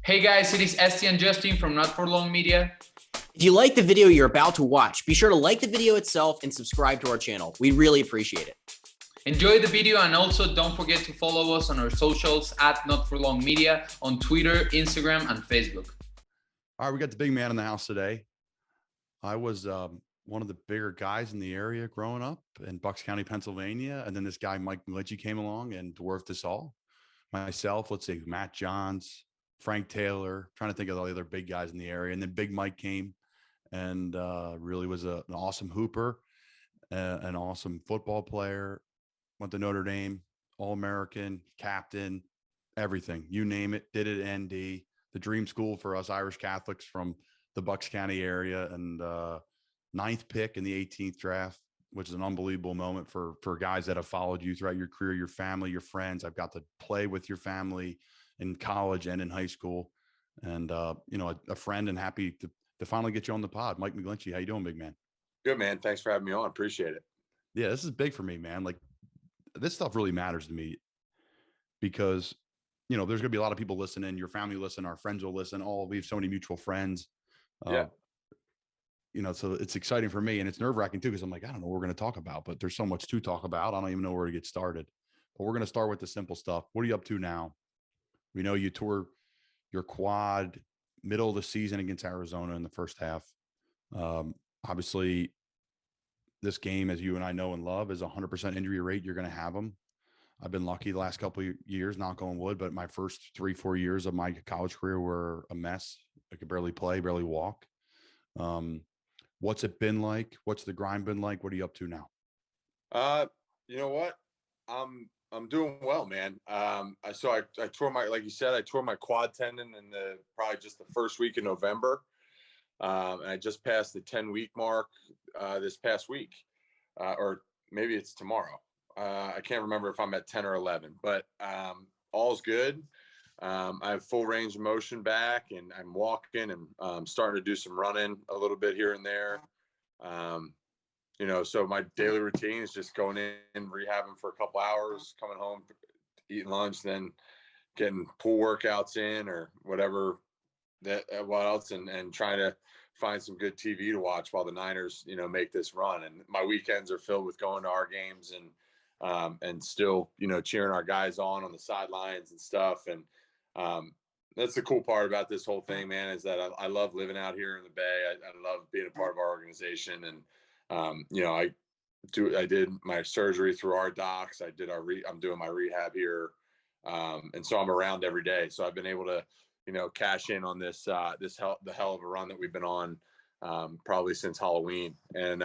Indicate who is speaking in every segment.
Speaker 1: Hey guys, it is Esti and Justin from Not For Long Media.
Speaker 2: If you like the video you're about to watch, be sure to like the video itself and subscribe to our channel. We really appreciate it.
Speaker 1: Enjoy the video, and also don't forget to follow us on our socials at Not For Long Media on Twitter, Instagram, and Facebook.
Speaker 3: All right, we got the big man in the house today. I was one of the bigger guys in the area growing up in Bucks County, Pennsylvania. And then this guy, Mike McGlinchey, came along and dwarfed us all. Myself, let's see, Matt Johns, Frank Taylor, trying to think of all the other big guys in the area. And then Big Mike came and really was an awesome hooper, an awesome football player, went to Notre Dame, All-American, captain, everything. You name it, did it at ND, the dream school for us Irish Catholics from the Bucks County area, and ninth pick in the 18th draft, which is an unbelievable moment for guys that have followed you throughout your career, your family, your friends. I've got to play with your family in college and in high school, and a friend, and happy to finally get you on the pod. Mike McGlinchey, how you doing, big man?
Speaker 4: Good, man. Thanks for having me on. Appreciate it.
Speaker 3: Yeah, this is big for me, man. Like, this stuff really matters to me because, there's going to be a lot of people listening. Your family listen, our friends will listen. We have so many mutual friends.
Speaker 4: Yeah.
Speaker 3: So it's exciting for me, and it's nerve wracking too, because I'm like, I don't know what we're going to talk about, but there's so much to talk about. I don't even know where to get started, but we're going to start with the simple stuff. What are you up to now? We know you tore your quad middle of the season against Arizona in the first half. Obviously this game, as you and I know and love, is 100% injury rate. You're going to have them. I've been lucky the last couple of years, knock on wood, but my first 3-4 years of my college career were a mess. I could barely play, barely walk. What's it been like? What's the grind been like? What are you up to now?
Speaker 4: You know what? I'm doing well, man. I tore like you said, I tore my quad tendon in probably just the first week in November. And I just passed the 10-week mark this past week, or maybe it's tomorrow. I can't remember if I'm at 10 or 11, but all's good. I have full range of motion back, and I'm walking, and starting to do some running a little bit here and there. So my daily routine is just going in and rehabbing for a couple hours, coming home, eating lunch, then getting pool workouts in or whatever what else, and trying to find some good TV to watch while the Niners, make this run. And my weekends are filled with going to our games and still, cheering our guys on the sidelines and stuff. And that's the cool part about this whole thing, man, is that I love living out here in the Bay. I love being a part of our organization. And, I did my surgery through our docs. I'm doing my rehab here. And so I'm around every day. So I've been able to, cash in on the hell of a run that we've been on, probably since Halloween. And,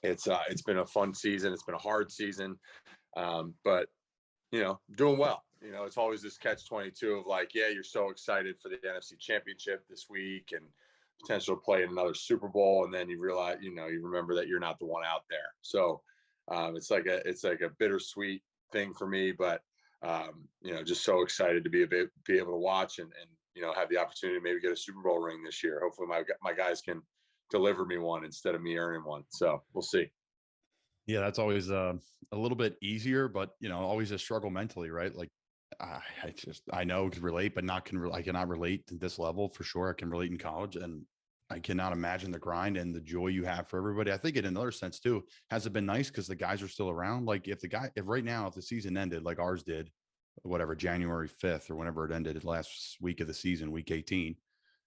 Speaker 4: it's been a fun season. It's been a hard season. But, doing well. It's always this catch-22 of like, yeah, you're so excited for the NFC Championship this week and potential to play in another Super Bowl, and then you realize, you remember that you're not the one out there. So it's like a bittersweet thing for me, but just so excited to be able to watch and have the opportunity to maybe get a Super Bowl ring this year. Hopefully my guys can deliver me one instead of me earning one. So we'll see.
Speaker 3: Yeah, that's always a little bit easier, but always a struggle mentally, right? Like I know to relate, but I cannot relate to this level for sure. I can relate in college, and I cannot imagine the grind and the joy you have for everybody. I think in another sense too, has it been nice because the guys are still around? Like if right now, if the season ended like ours did, whatever, January 5th or whenever it ended, last week of the season, week 18,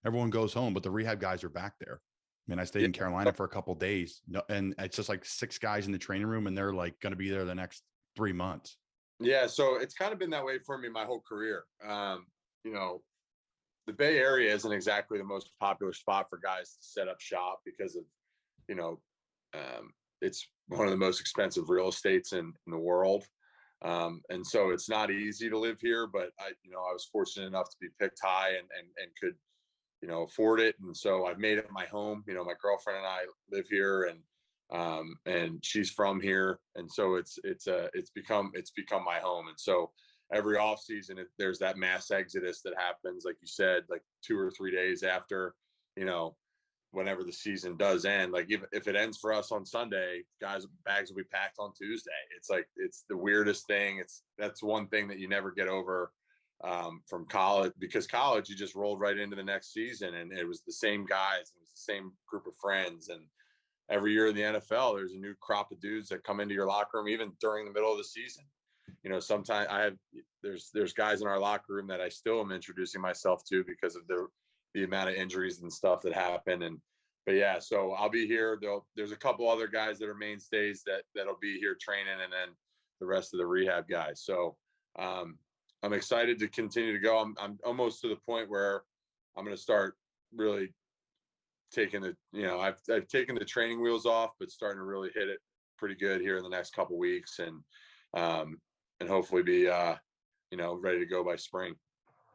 Speaker 3: everyone goes home, but the rehab guys are back there. I mean, I stayed in Carolina for a couple of days, and it's just like 6 guys in the training room, and they're like going to be there the next 3 months.
Speaker 4: Yeah, so it's kind of been that way for me my whole career. The Bay Area isn't exactly the most popular spot for guys to set up shop because of, it's one of the most expensive real estates in the world. And so it's not easy to live here, but I was fortunate enough to be picked high and could, afford it. And so I've made it my home. My girlfriend and I live here, and she's from here. And so it's become my home. And so every off season, there's that mass exodus that happens, like you said, like 2 or 3 days after, whenever the season does end. Like if it ends for us on Sunday, guys, bags will be packed on Tuesday. It's like, it's the weirdest thing. That's one thing that you never get over from college, because college, you just rolled right into the next season, and it was the same guys, it was the same group of friends. And every year in the NFL, there's a new crop of dudes that come into your locker room, even during the middle of the season. Sometimes there's guys in our locker room that I still am introducing myself to because of the amount of injuries and stuff that happen. But yeah, so I'll be here. There's a couple other guys that are mainstays that'll be here training, and then the rest of the rehab guys. So I'm excited to continue to go. I'm almost to the point where I'm going to start really taking I've taken the training wheels off, but starting to really hit it pretty good here in the next couple weeks, and hopefully be ready to go by spring.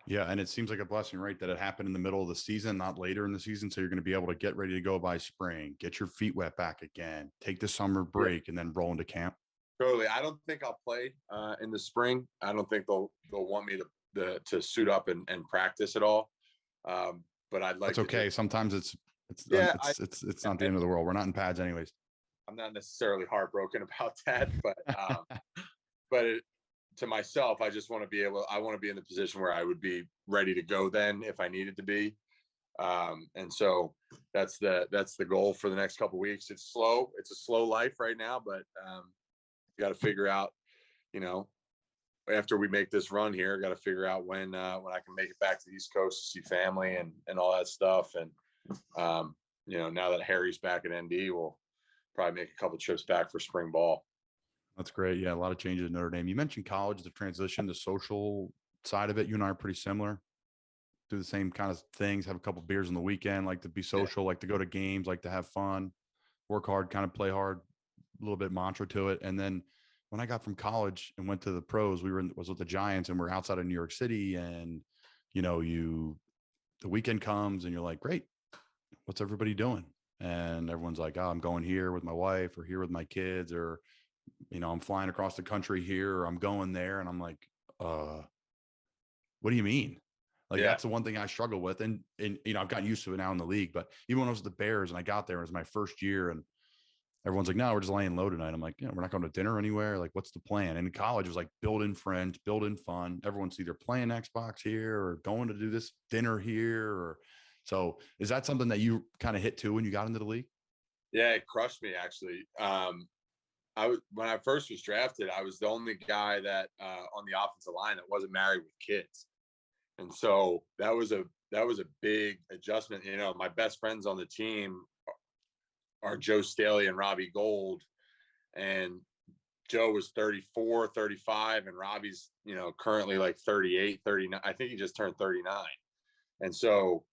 Speaker 3: Yeah, and it seems like a blessing, right, that it happened in the middle of the season, not later in the season. So you're going to be able to get ready to go by spring, get your feet wet back again, take the summer break, and then roll into camp.
Speaker 4: Totally. I don't think I'll play in the spring. I don't think they'll want me to suit up and practice at all. But I'd like. It's
Speaker 3: okay. Sometimes it's not the end of the world. We're not in pads anyways.
Speaker 4: I'm not necessarily heartbroken about that, but to myself, I just want to be in the position where I would be ready to go then if I needed to be. And so that's the goal for the next couple of weeks. It's slow. It's a slow life right now, but you got to figure out, after we make this run here, got to figure out when I can make it back to the East Coast to see family and all that stuff. And, now that Harry's back at ND, we'll probably make a couple trips back for spring ball.
Speaker 3: That's great. Yeah, a lot of changes in Notre Dame. You mentioned college, the transition, the social side of it. You and I are pretty similar. Do the same kind of things, have a couple beers on the weekend, like to be social, like to go to games, like to have fun, work hard, kind of play hard, a little bit mantra to it. And then when I got from college and went to the pros, was with the Giants, and we're outside of New York City. And, the weekend comes and you're like, great, what's everybody doing? And everyone's like, oh, I'm going here with my wife, or here with my kids, or, I'm flying across the country here, or I'm going there. And I'm like, what do you mean? Like, that's the one thing I struggle with. And, I've gotten used to it now in the league, but even when I was with the Bears and I got there, it was my first year, and everyone's like, no, we're just laying low tonight. I'm like, we're not going to dinner anywhere. Like, what's the plan? And in college, it was like building friends, building fun. Everyone's either playing Xbox here or going to do this dinner here. So is that something that you kind of hit too when you got into the league?
Speaker 4: Yeah, it crushed me actually. When I first was drafted, I was the only guy that on the offensive line that wasn't married with kids. And so that was a big adjustment. My best friends on the team are Joe Staley and Robbie Gold. And Joe was 34, 35, and Robbie's, currently like 38, 39. I think he just turned 39. And so,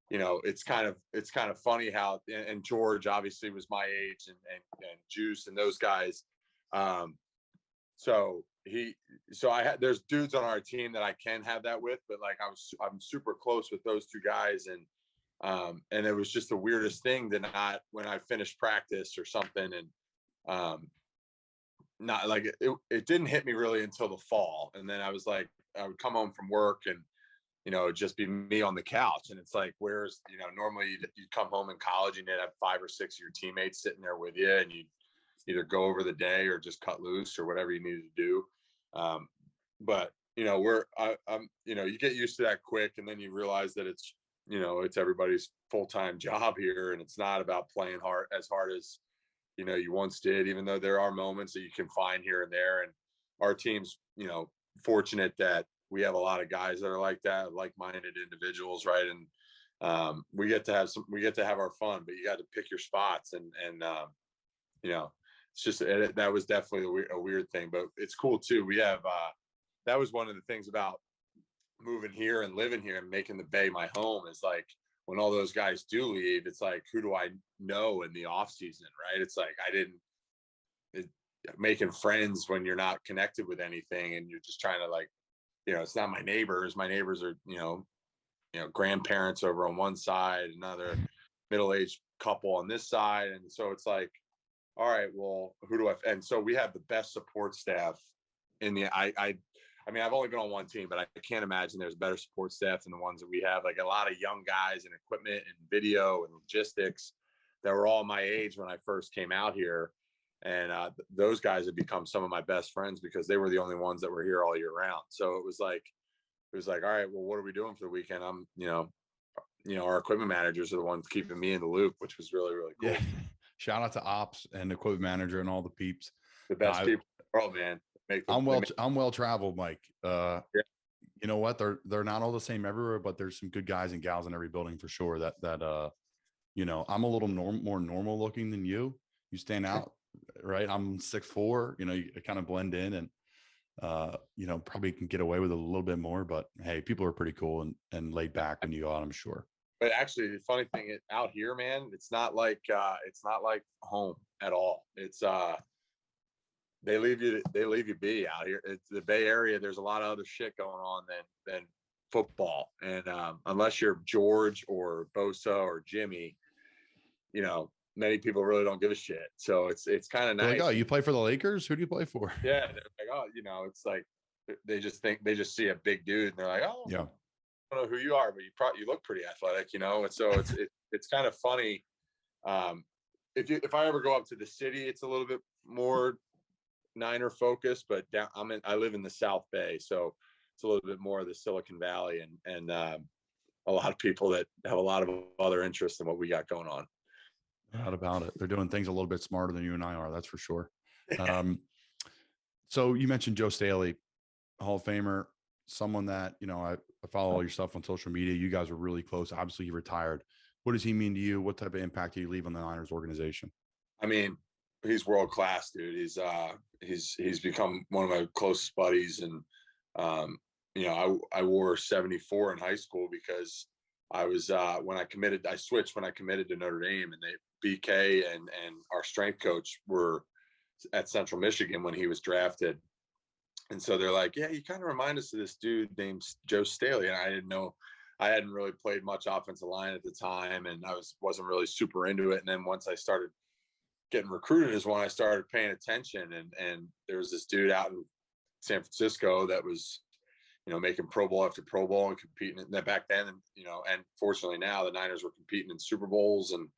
Speaker 4: it's kind of funny how, and George obviously was my age, and Juice and those guys. There's dudes on our team that I can have that with, but like I'm super close with those two guys. And it was just the weirdest thing when I finished practice or something, and not like it didn't hit me really until the fall. And then I was like, I would come home from work and, it'd just be me on the couch. And it's like, normally you'd come home in college and you'd have 5 or 6 of your teammates sitting there with you, and you'd either go over the day or just cut loose or whatever you needed to do. But you get used to that quick, and then you realize that it's everybody's full-time job here, and it's not about playing as hard as, you once did, even though there are moments that you can find here and there. And our team's, fortunate that we have a lot of guys that are like that, like-minded individuals. Right. And we get to have our fun, but you got to pick your spots, and it's just, that was definitely a weird thing, but it's cool too. We have, that was one of the things about moving here and living here and making the Bay my home, is like, when all those guys do leave, it's like, who do I know in the off season? Right. It's like, making friends when you're not connected with anything, and you're just trying to, like, it's not my neighbors. My neighbors are, grandparents over on one side, another middle-aged couple on this side. And so it's like, all right, well, and so we have the best support staff in the, I mean, I've only been on one team, but I can't imagine there's better support staff than the ones that we have. Like, a lot of young guys and equipment and video and logistics that were all my age when I first came out here. And those guys have become some of my best friends because they were the only ones that were here all year round. So it was was like, all right, well, what are we doing for the weekend? I'm, our equipment managers are the ones keeping me in the loop, which was really, really cool.
Speaker 3: Yeah. Shout out to ops and equipment manager and all the peeps.
Speaker 4: The best people in the world, man.
Speaker 3: I'm well traveled, Mike.
Speaker 4: Yeah.
Speaker 3: You know what? They're not all the same everywhere, but there's some good guys and gals in every building for sure. I'm a little more normal looking than you. You stand out, right? I'm 6'4", you kind of blend in and, probably can get away with a little bit more, but hey, people are pretty cool and laid back when you go out, I'm sure.
Speaker 4: But actually, the funny thing out here, man, it's not like home at all. It's they leave you be out here. It's the Bay Area. There's a lot of other shit going on than football, and unless you're George or Bosa or Jimmy, many people really don't give a shit. So it's kind of nice.
Speaker 3: Like, oh, you play for the Lakers? Who do you play for?
Speaker 4: Yeah, they're like, oh, it's like they just see a big dude and they're like, oh,
Speaker 3: yeah.
Speaker 4: I don't know who you are, but you look pretty athletic, and so it's kind of funny. If I ever go up to the city, it's a little bit more Niner focused, but I live in the South Bay, so it's a little bit more of the Silicon Valley and a lot of people that have a lot of other interests in what we got going on.
Speaker 3: Not about it. They're doing things a little bit smarter than you and I are. That's for sure. So you mentioned Joe Staley, Hall of Famer, someone that, I follow all your stuff on social media. You guys are really close. Obviously, he retired. What does he mean to you? What type of impact do you leave on the Niners organization?
Speaker 4: I mean, he's world class, dude. He's become one of my closest buddies. And, I wore 74 in high school because I was, I switched when I committed to Notre Dame, and BK and our strength coach were at Central Michigan when he was drafted. And so they're like, yeah, you kind of remind us of this dude named Joe Staley. And I didn't know, I hadn't really played much offensive line at the time, and I wasn't really super into it. And then once I started getting recruited is when I started paying attention. And there was this dude out in San Francisco that was, making Pro Bowl after Pro Bowl and competing. And back then, and fortunately now the Niners were competing in Super Bowls and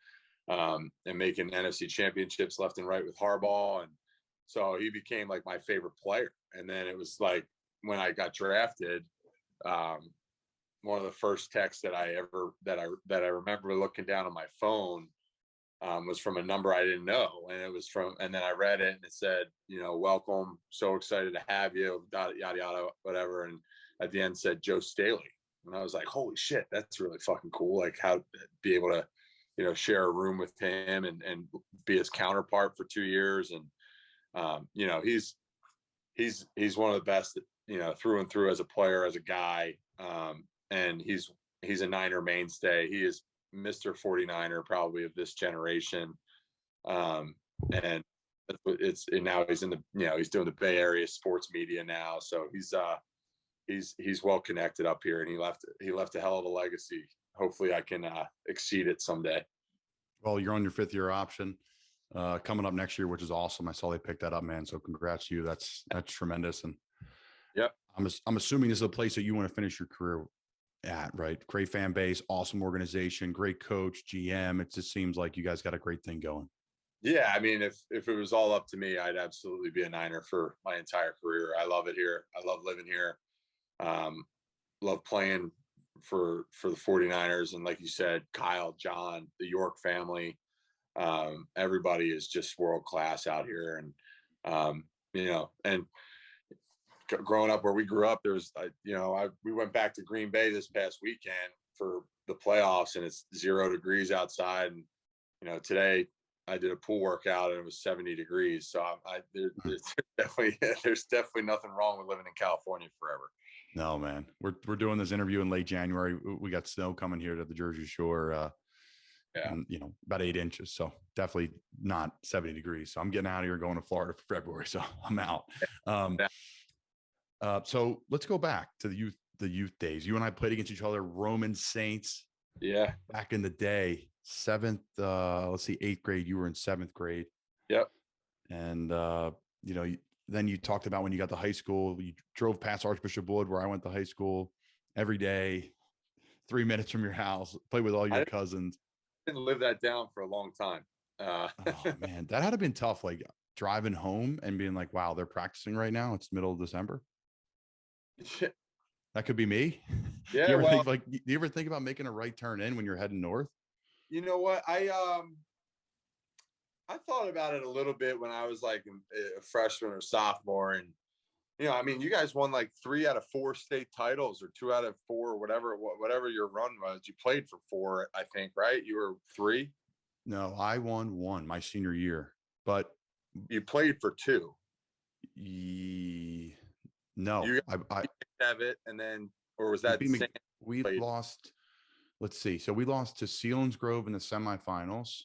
Speaker 4: making NFC championships left and right with Harbaugh. And so he became like my favorite player. And then it was like when I got drafted, one of the first texts that I remember looking down on my phone was from a number I didn't know. And then I read it and it said, welcome, so excited to have you, yada, yada, whatever. And at the end said Joe Staley. And I was like, holy shit, that's really fucking cool. Like how be able to, share a room with him and be his counterpart for 2 years. And, he's one of the best, through and through as a player, as a guy. And he's a Niner mainstay. He is Mr. 49er probably of this generation. And now he's in the, he's doing the Bay Area sports media now. So he's well connected up here, and he left a hell of a legacy. Hopefully I can exceed it someday.
Speaker 3: Well, you're on your 5th year option coming up next year, which is awesome. I saw they picked that up, man. So congrats to you. That's tremendous. And
Speaker 4: yep,
Speaker 3: I'm assuming this is a place that you want to finish your career at, right? Great fan base, awesome organization, great coach, GM. It just seems like you guys got a great thing going.
Speaker 4: Yeah, I mean, if it was all up to me, I'd absolutely be a Niner for my entire career. I love it here. I love living here. Love playing for the 49ers. And like you said, Kyle, John, the York family, everybody is just world class out here. And, and growing up where we grew up, we went back to Green Bay this past weekend for the playoffs, and it's 0 degrees outside. And, today I did a pool workout and it was 70 degrees. So there's definitely nothing wrong with living in California forever.
Speaker 3: No, man, we're doing this interview in late January. We got snow coming here to the Jersey Shore. And, about 8 inches. So definitely not 70 degrees. So I'm getting out of here, going to Florida for February. So I'm out. So let's go back to the youth days. You and I played against each other, Roman Saints.
Speaker 4: Yeah.
Speaker 3: Back in the day, 8th grade, you were in 7th grade.
Speaker 4: Yep.
Speaker 3: And, then you talked about when you got to high school, you drove past Archbishop Wood, where I went to high school, every day, 3 minutes from your house, played with all your cousins.
Speaker 4: Didn't live that down for a long time.
Speaker 3: Oh man, that had to been tough. Like driving home and being like, wow, they're practicing right now. It's middle of December. That could be me.
Speaker 4: Yeah,
Speaker 3: You ever
Speaker 4: well,
Speaker 3: think do you ever think about making a right turn in when you're heading north?
Speaker 4: you know what? I thought about it a little bit when I was like a freshman or sophomore, and I mean, you guys won like 3 out of 4 state titles, or 2 out of 4, whatever your run was. You played for 4, I think, right? You were 3.
Speaker 3: No, I won 1 my senior year, but
Speaker 4: You played for 2.
Speaker 3: no,
Speaker 4: You
Speaker 3: I
Speaker 4: have it, and then, or was
Speaker 3: we
Speaker 4: that
Speaker 3: beat
Speaker 4: Sam
Speaker 3: we
Speaker 4: played?
Speaker 3: lost. Let's see. So we lost to Selinsgrove in the semifinals.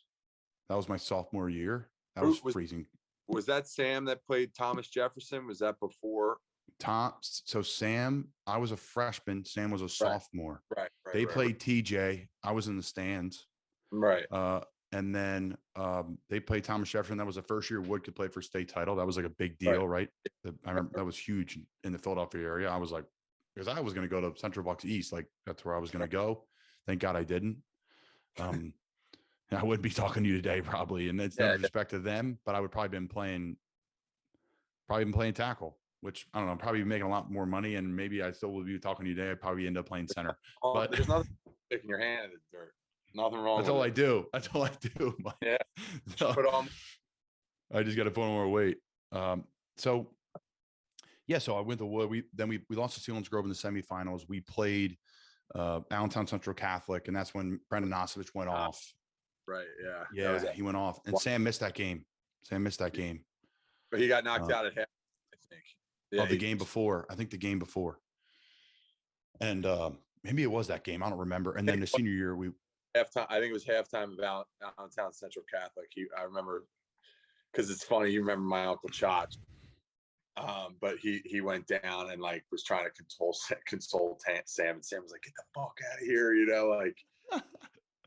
Speaker 3: That was my sophomore year. That was freezing.
Speaker 4: Was that Sam that played Thomas Jefferson? Was that before?
Speaker 3: So Sam, I was a freshman. Sam was a sophomore.
Speaker 4: Right.
Speaker 3: They played TJ. I was in the stands.
Speaker 4: Right.
Speaker 3: And then they played Thomas Jefferson. That was the first year Wood could play for state title. That was like a big deal, right? I remember that was huge in the Philadelphia area. I was like, because I was going to go to Central Bucks East, like that's where I was going to go. Thank God I didn't. I wouldn't be talking to you today probably, and it's no respect to them, but I would probably been playing tackle, which I don't know, probably making a lot more money, and maybe I still would be talking to you today. I'd probably end up playing center. But
Speaker 4: there's nothing sticking your hand in the dirt. Nothing wrong.
Speaker 3: That's all I do. That's all I do.
Speaker 4: Yeah. So,
Speaker 3: I just got to put on more weight. So I went to Wood. We lost to Selinsgrove in the semifinals. We played Allentown Central Catholic, and that's when Brendan Nosovich went off.
Speaker 4: Right.
Speaker 3: Yeah. He went off, and Sam missed that game.
Speaker 4: But he got knocked out at half, I think. Yeah,
Speaker 3: the game before. I think the game before. And maybe it was that game. I don't remember. And then the senior year,
Speaker 4: halftime. I think it was halftime of Allentown Central Catholic. I remember, because it's funny. You remember my uncle Chach, but he went down and like was trying to console Sam, and Sam was like, "Get the fuck out of here," like.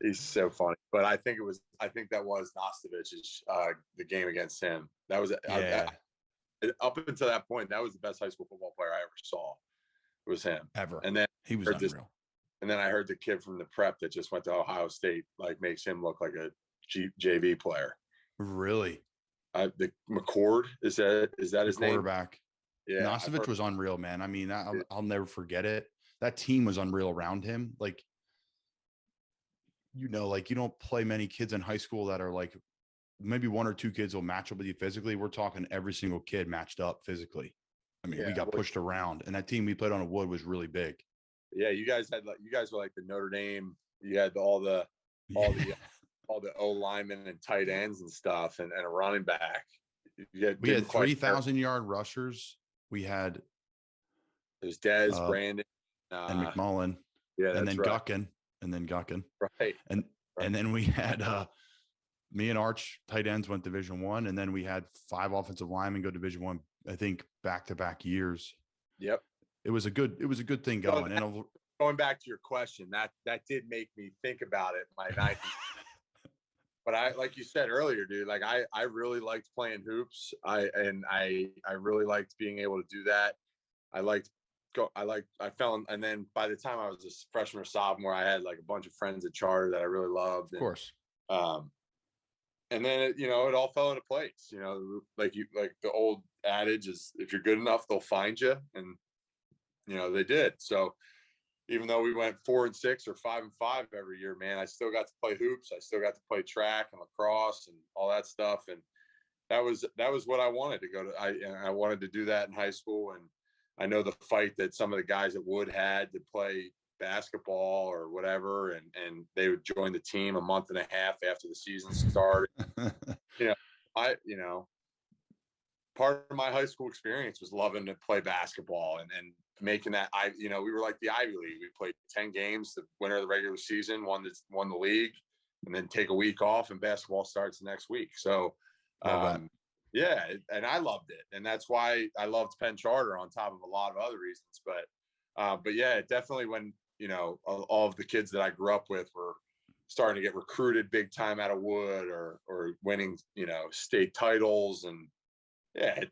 Speaker 4: He's so funny, but I think that was Nostovich's the game against him. That was up until that point, that was the best high school football player I ever saw. It was him
Speaker 3: ever,
Speaker 4: and then
Speaker 3: he was unreal.
Speaker 4: And then I heard the kid from the prep that just went to Ohio State like makes him look like a JV player.
Speaker 3: Really?
Speaker 4: The McCord is that his name?
Speaker 3: Quarterback. Yeah, Nosovich was unreal, man. I mean, I'll never forget it. That team was unreal around him, like. Like you don't play many kids in high school that are like maybe 1 or 2 kids will match up with you physically. We're talking every single kid matched up physically. I mean, we got pushed around, and that team we played on a Wood was really big.
Speaker 4: Yeah, you guys were like the Notre Dame. You had all the O linemen and tight ends and stuff, and a running back. We had
Speaker 3: 3,000-yard rushers. We had
Speaker 4: there's Dez, Brandon,
Speaker 3: and McMullen.
Speaker 4: Yeah,
Speaker 3: and then Guckin. And then Guckin.
Speaker 4: Right.
Speaker 3: And then we had me and Arch tight ends went Division I, and then we had 5 offensive linemen go Division I, I think back-to-back years.
Speaker 4: Yep.
Speaker 3: It was a good thing going. And
Speaker 4: going back to your question, that did make me think about it my 90s. But I, like you said earlier, dude, like I really liked playing hoops. I really liked being able to do that. I fell in, and then by the time I was a freshman or sophomore, I had like a bunch of friends at Charter that I really loved.
Speaker 3: Of course.
Speaker 4: And then it all fell into place. Like the old adage is, if you're good enough, they'll find you, and they did. So even though we went 4-6 or 5-5 every year, man, I still got to play hoops. I still got to play track and lacrosse and all that stuff. And that was what I wanted to go to. I wanted to do that in high school. And I know the fight that some of the guys at Wood had to play basketball or whatever, and they would join the team a month and a half after the season started. Part of my high school experience was loving to play basketball and making that. We were like the Ivy League. We played 10 games, the winner of the regular season won the league, and then take a week off, and basketball starts the next week. So, yeah, and I loved it, and that's why I loved Penn Charter on top of a lot of other reasons. But yeah, definitely when all of the kids that I grew up with were starting to get recruited big time out of Wood or winning state titles, and yeah,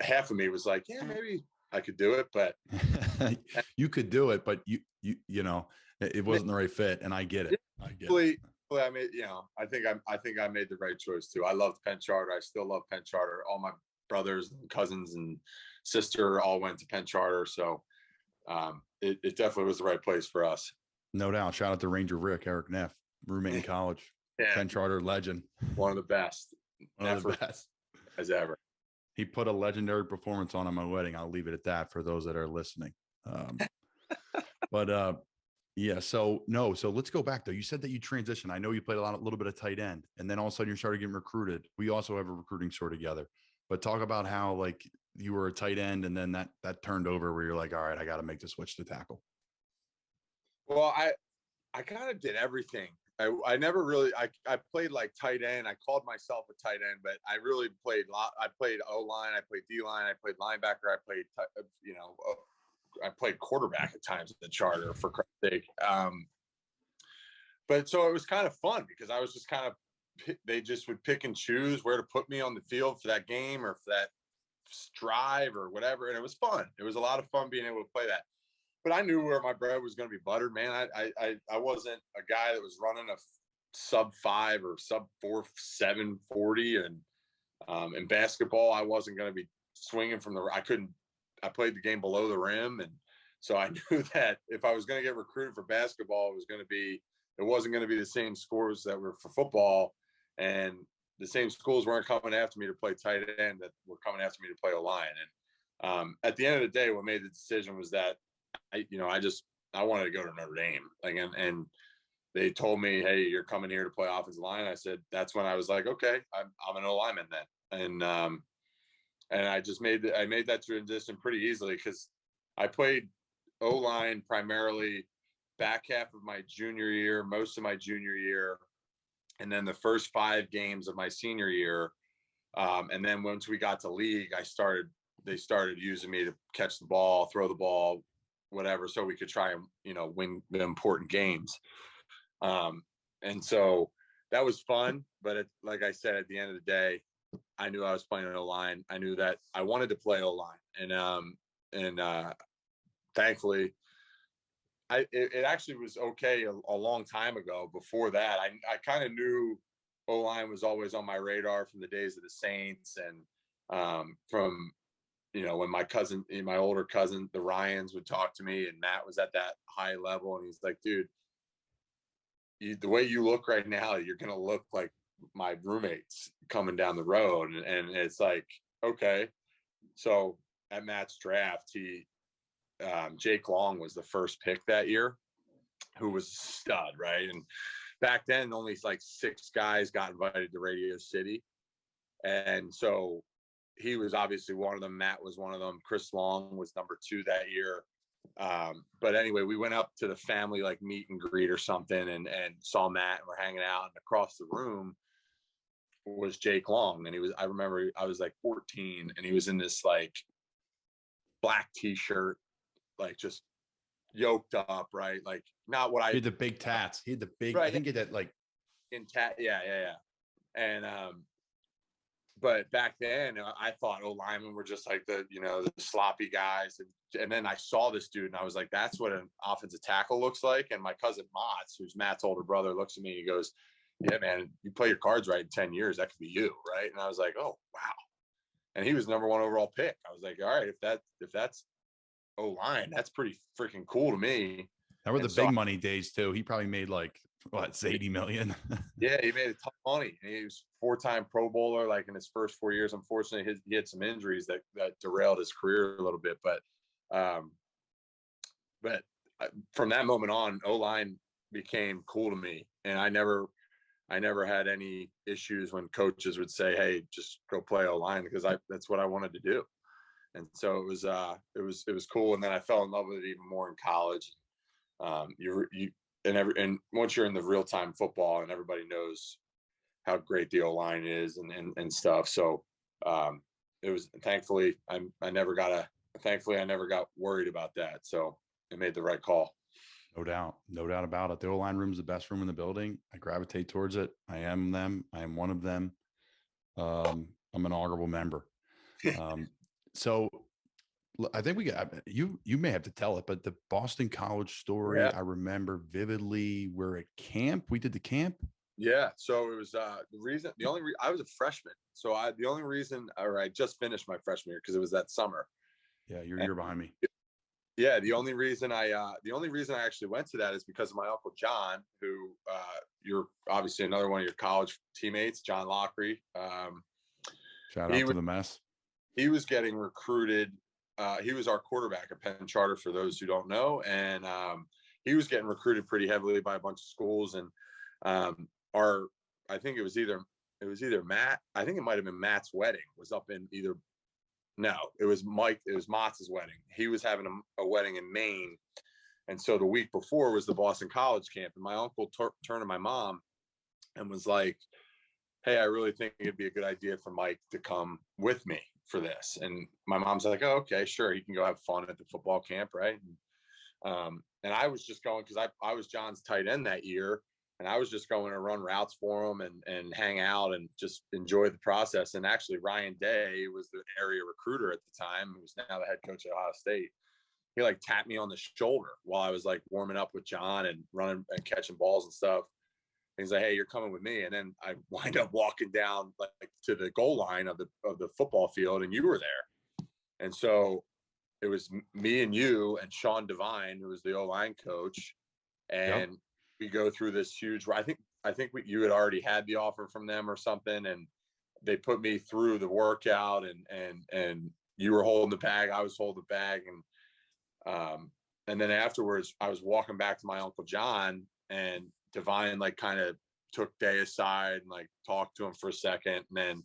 Speaker 4: half of me was like, yeah, maybe I could do it, but
Speaker 3: you could do it, but it wasn't the right fit, and I get it.
Speaker 4: I made, I think I made the right choice too. I loved Penn Charter. I still love Penn Charter. All my brothers and cousins and sister all went to Penn Charter. So it definitely was the right place for us.
Speaker 3: No doubt. Shout out to Ranger Rick, Eric Neff, roommate in college, Penn Charter legend.
Speaker 4: One of the best.
Speaker 3: One of the best
Speaker 4: as ever.
Speaker 3: He put a legendary performance on at my wedding. I'll leave it at that for those that are listening. Yeah. So let's go back though. You said that you transitioned. I know you played a little bit of tight end, and then all of a sudden you started getting recruited. We also have a recruiting store together, but talk about how like you were a tight end and then that turned over where you're like, all right, I got to make the switch to tackle.
Speaker 4: Well, I kind of did everything. I never really, I played like tight end. I called myself a tight end, but I really played I played O-line, I played D-line, I played linebacker, I played, I played quarterback at times at the Charter, for Christ's sake. But so it was kind of fun because I was just kind of, they just would pick and choose where to put me on the field for that game or for that drive or whatever. And it was fun. It was a lot of fun being able to play that. But I knew where my bread was going to be buttered, man. I wasn't a guy that was running a sub-5 or sub-4, 740. And in basketball, I wasn't going to be swinging from I played the game below the rim. And so I knew that if I was going to get recruited for basketball, it wasn't going to be the same scores that were for football. And the same schools weren't coming after me to play tight end that were coming after me to play O-line. And at the end of the day, what made the decision was that I wanted to go to Notre Dame. And they told me, hey, you're coming here to play offensive line. I said, that's when I was like, okay, I'm an O-lineman then. And I just made that transition pretty easily because I played O-line primarily back half of my junior year, most of my junior year, and then the first 5 games of my senior year. And then once we got to league, they started using me to catch the ball, throw the ball, whatever, so we could try and, win the important games. And so that was fun. But like I said, at the end of the day, I knew I was playing an O-line. I knew that I wanted to play O-line. And thankfully, it actually was okay a long time ago. Before that, I kind of knew O-line was always on my radar from the days of the Saints and from, when my older cousin, the Ryans, would talk to me and Matt was at that high level. And he's like, dude, the way you look right now, you're going to look like my roommates coming down the road. And it's like, okay. So at Matt's draft, Jake Long was the first pick that year, who was a stud, right? And back then, only like 6 guys got invited to Radio City. And so he was obviously one of them. Matt was one of them. Chris Long was number 2 that year. But anyway, we went up to the family like meet and greet or something and saw Matt and we're hanging out. And across the room was Jake Long. And I remember I was like 14 and he was in this like black t-shirt, like just yoked up, right? Like not what
Speaker 3: He had the big tats. He had the big,
Speaker 4: right.
Speaker 3: I think he had that like
Speaker 4: in tat. Yeah. And, but back then I thought linemen were just like the sloppy guys. And then I saw this dude and I was like, that's what an offensive tackle looks like. And my cousin Mott's, who's Matt's older brother, looks at me and he goes, yeah, man, you play your cards right in 10 years. That could be you. Right. And I was like, oh, wow. And he was number 1 overall pick. I was like, all right, if that's O-line, that's pretty freaking cool to me.
Speaker 3: That were the big money days too. He probably made like it's 80 million.
Speaker 4: Yeah, he made a ton of money. And he was 4-time Pro Bowler, like in his first 4 years. Unfortunately, he had some injuries that derailed his career a little bit. But from that moment on, O-line became cool to me, and I never had any issues when coaches would say, "Hey, just go play O-line," because that's what I wanted to do. And so it was cool. And then I fell in love with it even more in college. And once you're in the real time football and everybody knows how great the O-line is and stuff. So it was thankfully I never got worried about that. So it made the right call.
Speaker 3: No doubt about it. The O-line room is the best room in the building. I gravitate towards it. I am them. I am one of them. I'm an honorable member. So I think you may have to tell it, but the Boston College story, yeah. I remember vividly. We're at camp. We did the camp.
Speaker 4: Yeah. So it was I was a freshman. So I just finished my freshman year because it was that summer.
Speaker 3: Yeah. You're behind me.
Speaker 4: Yeah, the only reason I actually went to that is because of my uncle John, who you're obviously another one of your college teammates, John Lockery.
Speaker 3: Shout out to the mess.
Speaker 4: He was getting recruited. He was our quarterback at Penn Charter, for those who don't know, and he was getting recruited pretty heavily by a bunch of schools. And I think it was either Matt. I think it might have been Matt's wedding was up in either. No, it was Mike. It was Mott's wedding. He was having a wedding in Maine. And so the week before was the Boston College camp. And my uncle turned to my mom and was like, hey, I really think it'd be a good idea for Mike to come with me for this. And my mom's like, oh, okay, sure. You can go have fun at the football camp, right? And I was just going because I was John's tight end that year. And I was just going to run routes for him and hang out and just enjoy the process. And actually, Ryan Day was the area recruiter at the time, who was now the head coach at Ohio State. He like tapped me on the shoulder while I was like warming up with John and running and catching balls and stuff. And he's like, "Hey, you're coming with me." And then I wind up walking down like to the goal line of the football field, and you were there. And so it was me and you and Sean Devine, who was the O-line coach, and. Yep. We go through this huge. I think you had already had the offer from them or something, and they put me through the workout, and you were holding the bag, I was holding the bag, and then afterwards, I was walking back to my Uncle John, and Divine like kind of took Day aside and like talked to him for a second, and then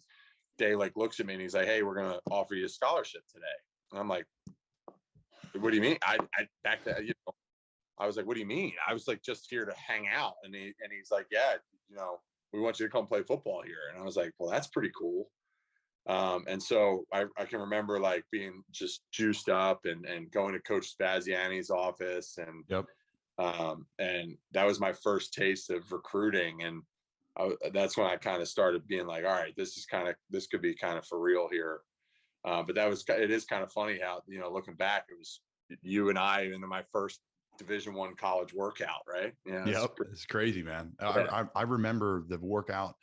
Speaker 4: Day like looks at me and he's like, "Hey, we're gonna offer you a scholarship today." And I'm like, "What do you mean?" I back then, I was like, "What do you mean?" I was like, just here to hang out. And he's like, "Yeah, we want you to come play football here." And I was like, "Well, that's pretty cool." And so I can remember like being just juiced up and going to Coach Spaziani's office. And,
Speaker 3: yep.
Speaker 4: And that was my first taste of recruiting. And that's when I kind of started being like, all right, this could be kind of for real here. But it is kind of funny how, looking back, it was you and I into my first Division I college workout, right?
Speaker 3: Yeah. Yep. It's crazy, man. Yeah. I remember the workout.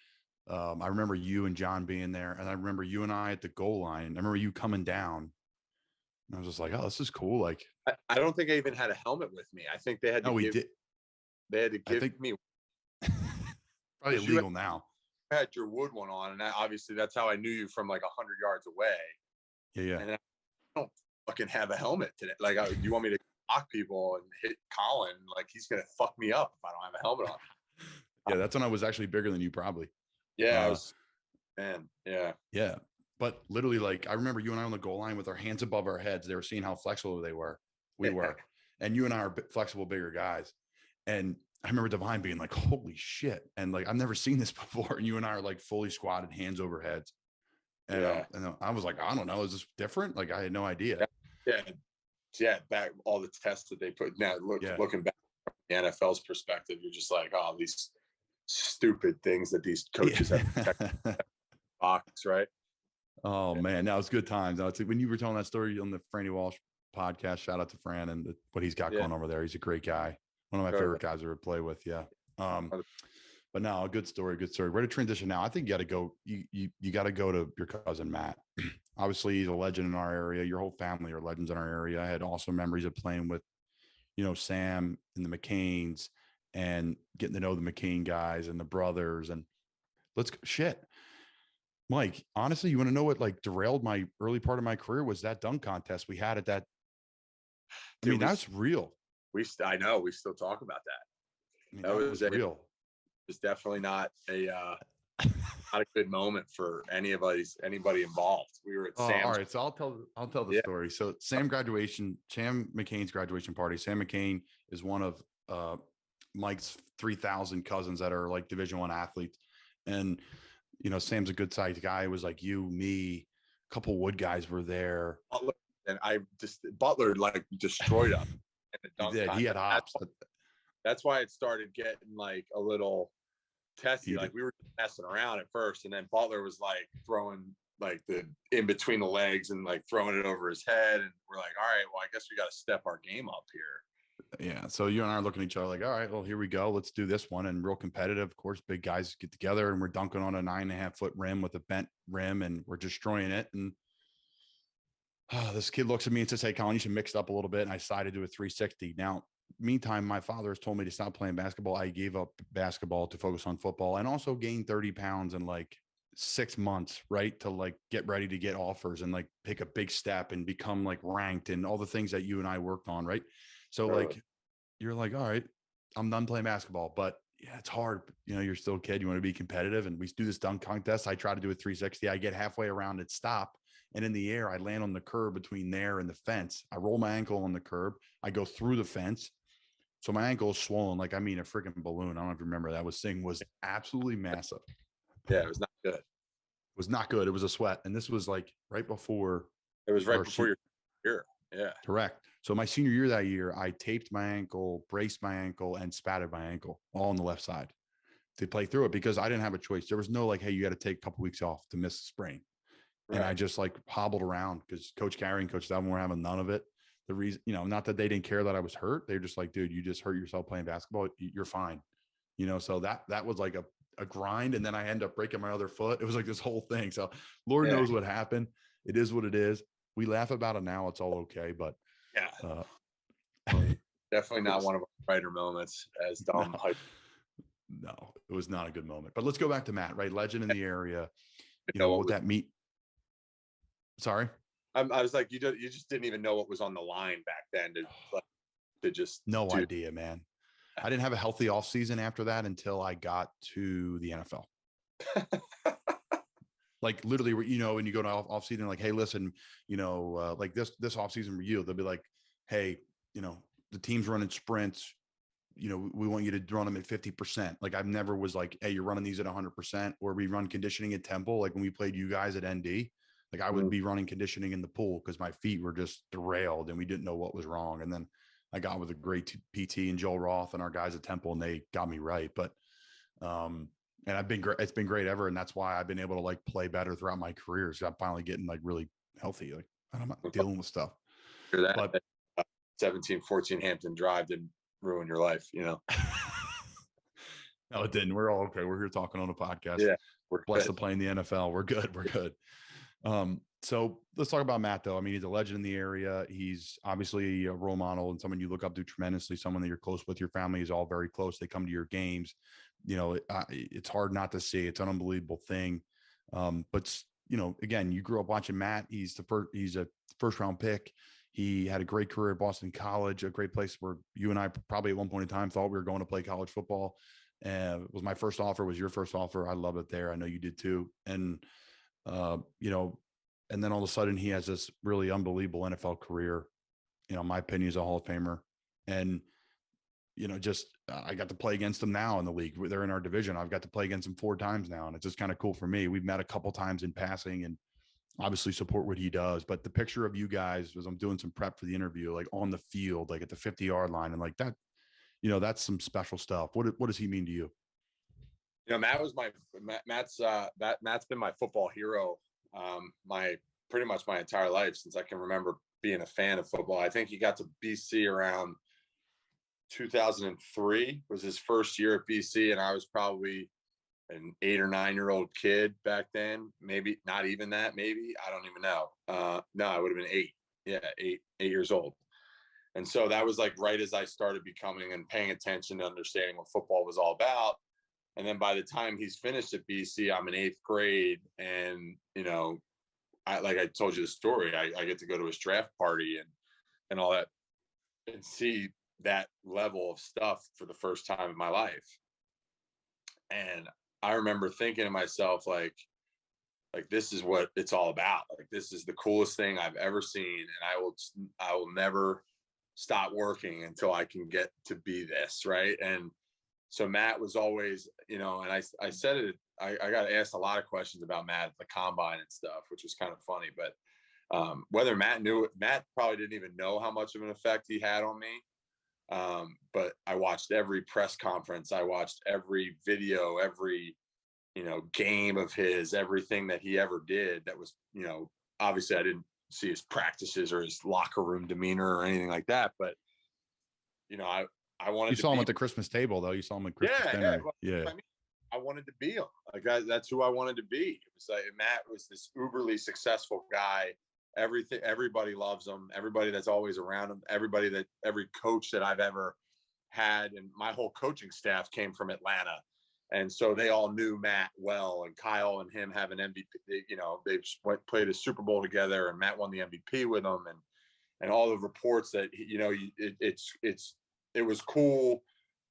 Speaker 3: I remember you and John being there, and I remember you and I at the goal line. I remember you coming down, and I was just like, "Oh, this is cool." Like,
Speaker 4: I don't think I even had a helmet with me. I think they had to.
Speaker 3: No, we did.
Speaker 4: They had to give me.
Speaker 3: Probably illegal now.
Speaker 4: I had your wood one on, and obviously that's how I knew you from like 100 yards away.
Speaker 3: Yeah.
Speaker 4: And I don't fucking have a helmet today. Like, you want me to block people and hit Colin? Like, he's gonna fuck me up if I don't have a helmet on.
Speaker 3: Yeah, that's when I was actually bigger than you, probably.
Speaker 4: Yeah,
Speaker 3: Yeah. But literally, like, I remember you and I on the goal line with our hands above our heads. They were seeing how flexible we were. And you and I are flexible, bigger guys. And I remember Divine being like, "Holy shit." And like, I've never seen this before. And you and I are like fully squatted, hands over heads. And, and I was like, I don't know. Is this different? Like, I had no idea.
Speaker 4: Yeah. Back all the tests that they put. Now, looking back from the NFL's perspective, you're just like, oh, these stupid things that these coaches have to check box, right?
Speaker 3: Oh man, that was good times. When you were telling that story on the Franny Walsh podcast, shout out to Fran and what he's got going over there. He's a great guy. One of my favorite guys I would play with. Yeah. But no, a good story. We're to transition now. I think you got to go. You got to go to your cousin Matt. Obviously, he's a legend in our area. Your whole family are legends in our area. I had awesome memories of playing with, Sam and the McCains, and getting to know the McCain guys and the brothers. And Mike, honestly, you want to know what like derailed my early part of my career was that dunk contest we had at that. That's real.
Speaker 4: I know we still talk about that.
Speaker 3: That was real.
Speaker 4: It's definitely not a good moment for anybody involved. We were at Sam's.
Speaker 3: All right, so I'll tell the story. So Sam McCain's graduation party. Sam McCain is one of Mike's 3,000 cousins that are like Division I athletes, and Sam's a good sized guy. It was like you, me, a couple Wood guys were there,
Speaker 4: and Butler like destroyed us.
Speaker 3: He did. He had hops.
Speaker 4: That's why it started getting like a little testy. Like we were messing around at first, and then Butler was like throwing like the in between the legs and like throwing it over his head, and we're like, all right, well, I guess we got to step our game up here.
Speaker 3: Yeah. So you and I are looking at each other like, all right, well, here we go. Let's do this one. And real competitive. Of course, big guys get together and we're dunking on a 9.5-foot rim with a bent rim, and we're destroying it. And this kid looks at me and says, "Hey, Colin, you should mix it up a little bit." And I decided to do a 360. Now, meantime, my father has told me to stop playing basketball. I gave up basketball to focus on football, and also gained 30 pounds in like 6 months, right? To like get ready to get offers and like pick a big step and become like ranked and all the things that you and I worked on, right? So like, you're like, all right, I'm done playing basketball, but yeah, it's hard. You're still a kid. You want to be competitive. And we do this dunk contest. I try to do a 360. I get halfway around it, stop. And in the air, I land on the curb between there and the fence. I roll my ankle on the curb. I go through the fence. So my ankle is swollen. Like, I mean, a freaking balloon. I don't know if you remember that thing was absolutely massive.
Speaker 4: Yeah. It was not good.
Speaker 3: It was not good. It was a sweat. And this was like right before.
Speaker 4: It was right before your year. Yeah.
Speaker 3: Correct. So my senior year that year, I taped my ankle, braced my ankle, and spatted my ankle all on the left side to play through it because I didn't have a choice. There was no like, hey, you got to take a couple weeks off to miss the sprain. Right. And I just like hobbled around because Coach Carey and Coach Dalvin were having none of it. The reason, not that they didn't care that I was hurt. They're just like, dude, you just hurt yourself playing basketball. You're fine. So that was like a grind. And then I end up breaking my other foot. It was like this whole thing. So Lord knows what happened. It is what it is. We laugh about it now. It's all okay. But
Speaker 4: yeah, definitely not one of our brighter moments as Dom.
Speaker 3: No, it was not a good moment. But let's go back to Matt, right? Legend in the area. What that meet. Sorry.
Speaker 4: I was like, you just didn't even know what was on the line back then to just
Speaker 3: no idea, man. I didn't have a healthy off season after that until I got to the NFL. Like literally, when you go to off season, like, hey, listen, like this off season for you, they'll be like, hey, the team's running sprints. We want you to run them at 50%. Like I've never was like, hey, you're running these at 100%, or we run conditioning at Temple. Like when we played you guys at ND, like I would be running conditioning in the pool because my feet were just derailed and we didn't know what was wrong. And then I got with a great PT and Joel Roth and our guys at Temple, and they got me right. But, and I've been great. It's been great ever. And that's why I've been able to like play better throughout my career. So I'm finally getting like really healthy. Like I'm not dealing with stuff.
Speaker 4: But 17-14 Hampton Drive didn't ruin your life,
Speaker 3: No, it didn't. We're all okay. We're here talking on a podcast.
Speaker 4: Yeah.
Speaker 3: We're blessed to play in the NFL. We're good. We're good. So let's talk about Matt though. I mean, he's a legend in the area. He's obviously a role model and someone you look up to tremendously, someone that you're close with. Your family is all very close. They come to your games. It's hard not to see. It's an unbelievable thing. But again, you grew up watching Matt. He's a first round pick. He had a great career at Boston College, a great place where you and I probably at one point in time thought we were going to play college football. It was my first offer, was your first offer. I love it there. I know you did too. And, and then all of a sudden he has this really unbelievable NFL career. In my opinion, he's a Hall of Famer. And, I got to play against him now in the league. They're in our division. I've got to play against him 4 times now. And it's just kind of cool for me. We've met a couple times in passing and obviously support what he does. But the picture of you guys as I'm doing some prep for the interview, like on the field, like at the 50-yard line, and like that, that's some special stuff. What does he mean to you?
Speaker 4: Matt was Matt's been my football hero pretty much my entire life since I can remember being a fan of football. I think he got to BC around 2003 was his first year at BC, and I was probably an 8 or 9 year old kid back then. Maybe not even that. Maybe I don't even know. No, I would have been 8. Yeah, 8 years old. And so that was like right as I started becoming and paying attention to understanding what football was all about. And then by the time he's finished at BC, I'm in 8th grade, and I told you the story. I get to go to his draft party and all that, and see that level of stuff for the first time in my life. And I remember thinking to myself, like this is what it's all about. Like this is the coolest thing I've ever seen, and I will never stop working until I can get to be this, right? And so Matt was always, and I said it. I got asked a lot of questions about Matt at the combine and stuff, which was kind of funny. But whether Matt knew it, Matt probably didn't even know how much of an effect he had on me. But I watched every press conference. I watched every video, every, game of his, everything that he ever did. That was, obviously I didn't see his practices or his locker room demeanor or anything like that. But, I wanted
Speaker 3: you saw him at the Christmas table though. You saw him at Christmas dinner. Yeah.
Speaker 4: I wanted to be him. Like that's who I wanted to be. It was like Matt was this uberly successful guy, everything. Everybody loves him. Everybody that's always around him. Every coach that I've ever had, and my whole coaching staff came from Atlanta. And so they all knew Matt well, and Kyle and him have an MVP. They've played a Super Bowl together, and Matt won the MVP with them, and all the reports that it was cool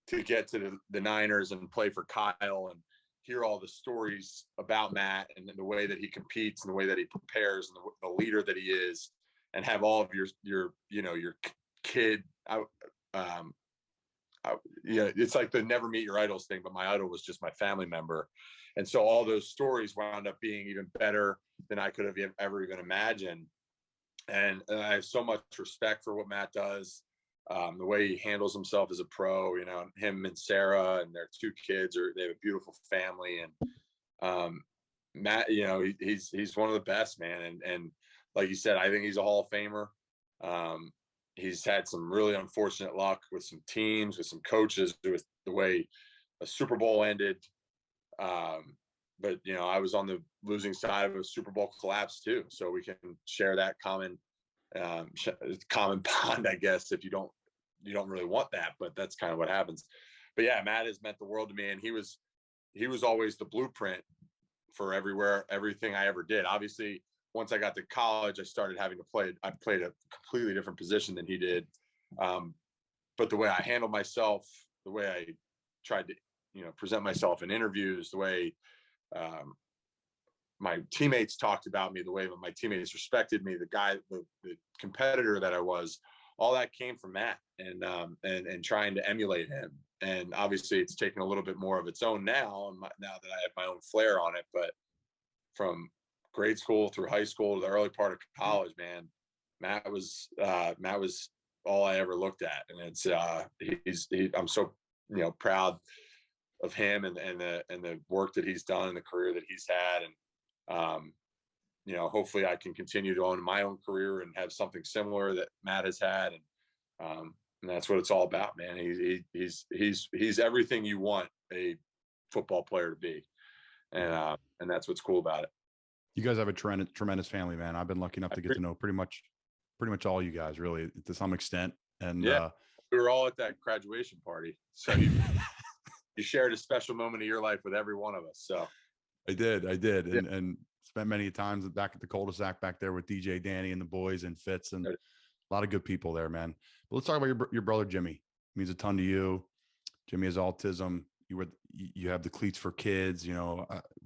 Speaker 4: to get to the Niners and play for Kyle and hear all the stories about Matt and the way that he competes and the way that he prepares and the leader that he is, and have all of your kid out. It's like the never meet your idols thing, but my idol was just my family member. And so all those stories wound up being even better than I could have ever even imagined. And I have so much respect for what Matt does, the way he handles himself as a pro, him and Sarah and their 2 kids they have a beautiful family. And Matt, he's one of the best, man. And like you said, I think he's a Hall of Famer. He's had some really unfortunate luck with some teams, with some coaches, with the way a Super Bowl ended. But I was on the losing side of a Super Bowl collapse too. So we can share that common bond, I guess, if you don't really want that, but that's kind of what happens. But yeah, Matt has meant the world to me. And he was always the blueprint for everything I ever did. Obviously, once I got to college, I started having to play. I played a completely different position than he did. But the way I handled myself, the way I tried to, present myself in interviews, the way my teammates talked about me, the way my teammates respected me, the competitor that I was, all that came from Matt and trying to emulate him. And obviously it's taken a little bit more of its own now that I have my own flair on it. But from grade school through high school to the early part of college, man, Matt was all I ever looked at. And it's I'm so proud of him and the work that he's done and the career that he's had. And hopefully I can continue to own my own career and have something similar that Matt has had. And that's what it's all about, man. He's everything you want a football player to be. And that's what's cool about it.
Speaker 3: You guys have a tremendous family, man. I've been lucky enough to get to know pretty much all you guys, really, to some extent. And
Speaker 4: we were all at that graduation party, so you shared a special moment of your life with every one of us. So
Speaker 3: I did, and spent many times back at the cul-de-sac back there with DJ, Danny, and the boys and Fitz, and a lot of good people there, man. But let's talk about your brother Jimmy. It means a ton to you. Jimmy has autism. You have the Cleats for Kids,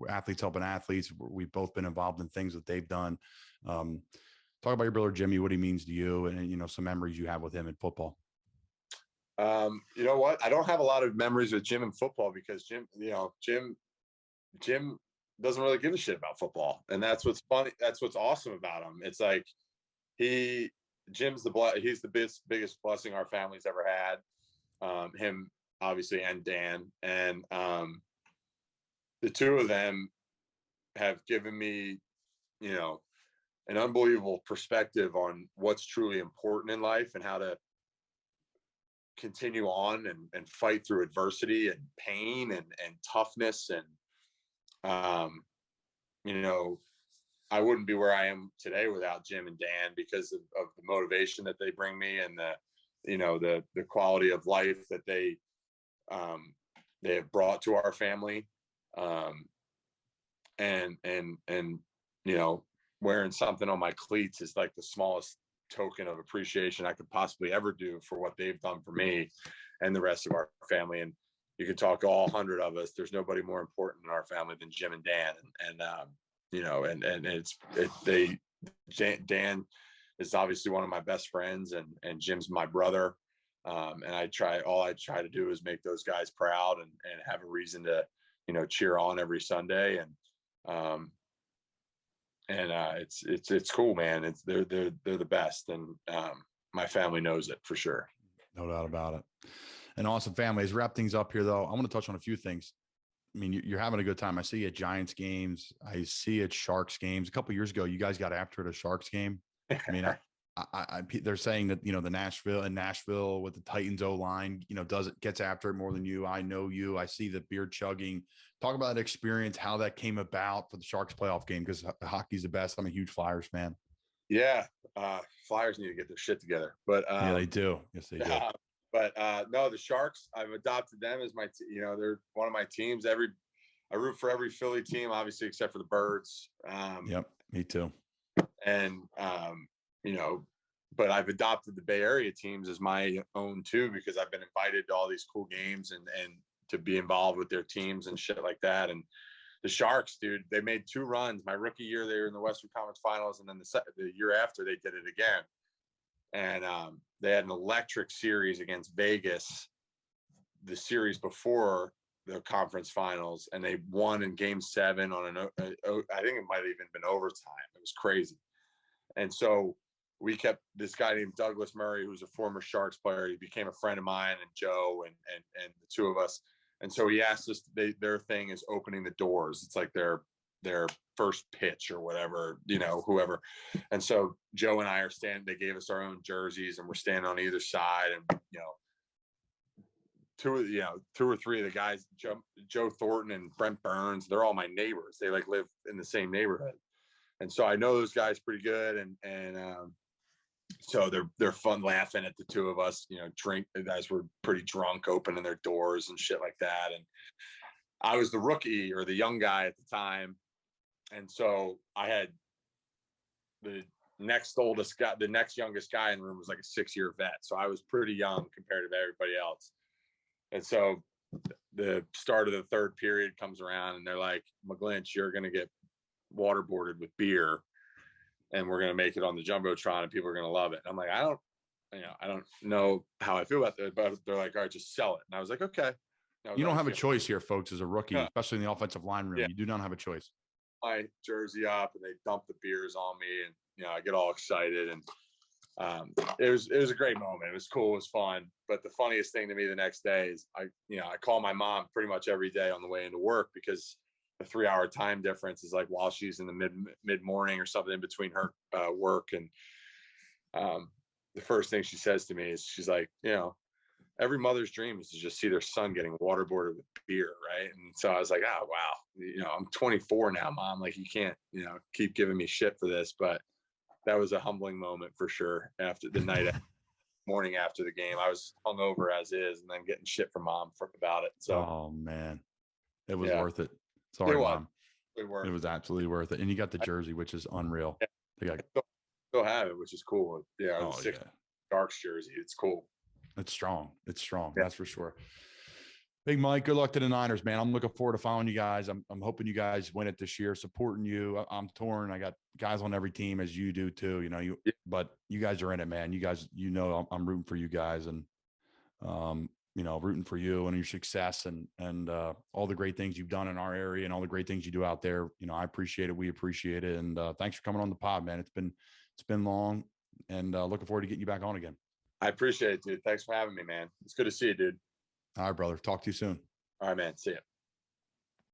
Speaker 3: athletes helping athletes. We've both been involved in things that they've done. Talk about your brother Jimmy, what he means to you, and some memories you have with him in football.
Speaker 4: You know what? I don't have a lot of memories with Jim in football because Jim doesn't really give a shit about football, and that's what's funny. That's what's awesome about him. It's like he's the biggest blessing our family's ever had. Him, obviously, and Dan, and the 2 of them have given me, an unbelievable perspective on what's truly important in life and how to continue on and fight through adversity and pain and toughness. And, I wouldn't be where I am today without Jim and Dan because of the motivation that they bring me and the quality of life that they have brought to our family. Wearing something on my cleats is like the smallest token of appreciation I could possibly ever do for what they've done for me and the rest of our family. And you can talk to all 100 of us. There's nobody more important in our family than Jim and Dan. Dan is obviously one of my best friends and Jim's my brother. And I try to do is make those guys proud and have a reason to, cheer on every Sunday. It's cool, man. They're the best. And my family knows it for sure.
Speaker 3: No doubt about it. An awesome family. As wrap things up here though, I want to touch on a few things. I mean, you're having a good time. I see you at Giants games. I see you at Sharks games. A couple of years ago, you guys got after it at a Sharks game. I mean, they're saying that, the Nashville with the Titans O-line, gets after it more than you. I know you. I see the beer chugging. Talk about that experience, how that came about for the Sharks playoff game, because hockey's the best. I'm a huge Flyers fan.
Speaker 4: Yeah. Flyers need to get their shit together, but
Speaker 3: Yeah, they do. Yes, they do.
Speaker 4: But no, the Sharks, I've adopted them as my, they're one of my teams. I root for every Philly team, obviously, except for the Birds.
Speaker 3: Yep, me too.
Speaker 4: And, you know, but I've adopted the Bay Area teams as my own too, because I've been invited to all these cool games and to be involved with their teams and shit like that. And the Sharks, dude, they made 2 runs. My rookie year, they were in the Western Conference Finals, and then the year after, they did it again. And they had an electric series against Vegas the series before the conference finals, and they won in Game 7 on I think it might have even been overtime. It was crazy. And so we kept this guy named Douglas Murray, who's a former Sharks player. He became a friend of mine, and Joe and the 2 of us. And so he asked us, their thing is opening the doors. It's like their first pitch or whatever, whoever. And so Joe and I they gave us our own jerseys, and we're standing on either side. And, 2 or 3 of the guys, Joe Thornton and Brent Burns, they're all my neighbors. They like live in the same neighborhood. And so I know those guys pretty good. And so they're fun laughing at the 2 of us, the guys were pretty drunk opening their doors and shit like that. And I was the rookie or the young guy at the time. And so I had the next youngest guy in the room was like a 6-year vet. So I was pretty young compared to everybody else. And so the start of the 3rd period comes around, and they're like, McGlinchey, you're going to get waterboarded with beer, and we're going to make it on the Jumbotron, and people are going to love it. And I'm like, I don't know how I feel about that, but they're like, all right, just sell it. And I was like, okay.
Speaker 3: You don't have a choice here, folks, as a rookie, especially in the offensive line room. Yeah. You do not have a choice.
Speaker 4: My jersey up, and they dump the beers on me, and I get all excited, and it was a great moment. It was cool. It was fun. But the funniest thing to me the next day is I call my mom pretty much every day on the way into work, because the 3-hour time difference is like while she's in the mid morning or something in between her work. And the first thing she says to me is, she's like, every mother's dream is to just see their son getting waterboarded with beer, right? And so I was like, oh wow, I'm 24 now, Mom. Like, you can't keep giving me shit for this. But that was a humbling moment for sure. After the morning after the game, I was hungover as is, and then getting shit from Mom about it. So,
Speaker 3: oh man, it was worth it. Sorry, Mom. It was absolutely worth it. And you got the jersey, which is unreal.
Speaker 4: Yeah. I still have it, which is cool. Yeah,
Speaker 3: oh,
Speaker 4: the Sharks jersey. It's cool.
Speaker 3: It's strong. It's strong. Yeah. That's for sure. Big Mike, good luck to the Niners, man. I'm looking forward to following you guys. I'm hoping you guys win it this year, supporting you. I'm torn. I got guys on every team, as you do too. But you guys are in it, man. You guys, I'm rooting for you guys, and rooting for you and your success and all the great things you've done in our area and all the great things you do out there. I appreciate it. We appreciate it. And thanks for coming on the pod, man. It's been long, and looking forward to getting you back on again.
Speaker 4: I appreciate it, dude. Thanks for having me, man. It's good to see you, dude.
Speaker 3: All right, brother. Talk to you soon.
Speaker 4: All right, man. See ya.